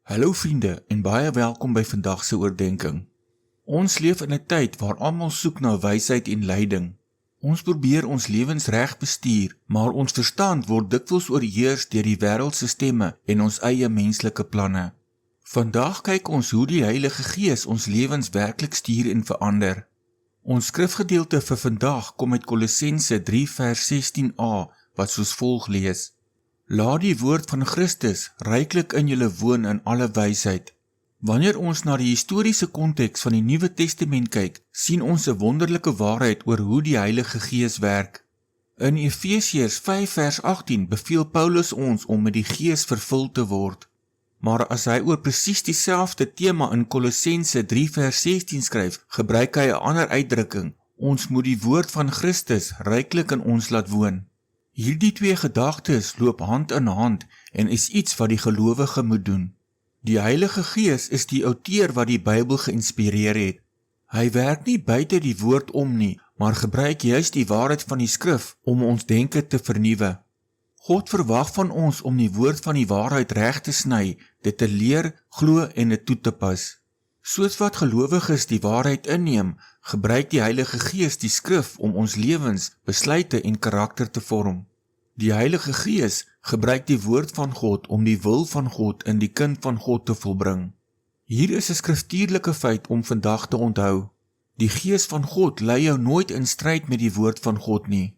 Hallo vriende en baie welkom by vandag se oordeenking. Ons leef in 'n tyd waar almal soek na wysheid en leiding. Ons probeer ons lewens reg bestuur, maar ons verstand word dikwels oorheers deur die wêreld se stemme en ons eie menslike planne. Vandag kyk ons hoe die Heilige Gees ons lewens werklik stuur en verander. Ons skrifgedeelte vir vandag kom uit Kolossense 3 vers 16a wat soos volg lees: Laat die woord van Christus ryklik in julle woon in alle wysheid. Wanneer ons na die historiese konteks van die Nuwe Testament kyk, sien ons 'n wonderlike waarheid oor hoe die Heilige Gees werk. In Efesiërs 5 vers 18 beveel Paulus ons om met die Gees vervul te word. Maar as hy oor presies dieselfde tema in Kolossense 3 vers 16 skryf, gebruik hy 'n ander uitdrukking: ons moet die woord van Christus ryklik in ons laat woon. Hierdie twee gedagtes loop hand in hand en is iets wat die gelowige moet doen. Die Heilige Gees is die outeur wat die Bybel geïnspireer het. Hy werk nie buite die woord om nie, maar gebruik juis die waarheid van die skrif om ons denke te vernuwe. God verwag van ons om die woord van die waarheid reg te sny, dit te leer, glo en dit toe te pas. Soos wat gelowiges die waarheid inneem, gebruik die Heilige Gees die skrif om ons lewens, besluite en karakter te vorm. Die Heilige Gees gebruik die woord van God om die wil van God in die kind van God te volbring. Hier is 'n skriftuurlike feit om vandag te onthou. Die Gees van God lei jou nooit in stryd met die woord van God nie.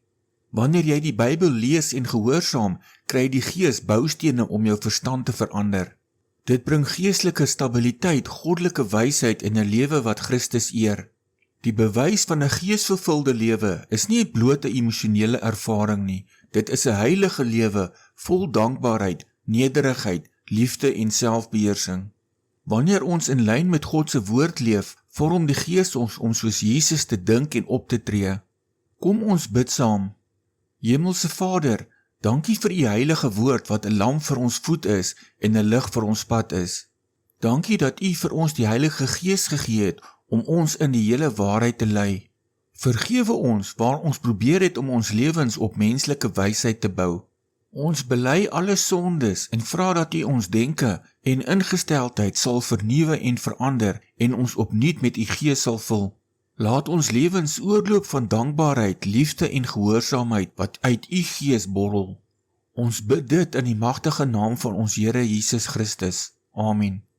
Wanneer jy die Bybel lees en gehoorsaam, kry die Gees boustene om jou verstand te verander. Dit bring geestelike stabiliteit, goddelike wysheid en 'n lewe wat Christus eer. Die bewys van 'n geesvervulde lewe is nie 'n blote emosionele ervaring nie. Dit is 'n heilige lewe vol dankbaarheid, nederigheid, liefde en selfbeheersing. Wanneer ons in lyn met God se woord leef, vorm die Gees ons om soos Jesus te dink en op te tree. Kom ons bid saam. Hemelse Vader, dankie vir u heilige woord wat 'n lamp vir ons voet is en 'n lig vir ons pad is. Dankie dat u vir ons die Heilige Gees gegee het om ons in die hele waarheid te lei. Vergewe ons waar ons probeer het om ons lewens op menslike wysheid te bou. Ons bely alle sondes en vra dat u ons denke en ingesteldheid sal vernuwe en verander en ons opnuut met u Gees sal vul. Laat ons lewens oorloop van dankbaarheid, liefde en gehoorsaamheid wat uit u Gees borrel. Ons bid dit in die magtige naam van ons Here Jesus Christus. Amen.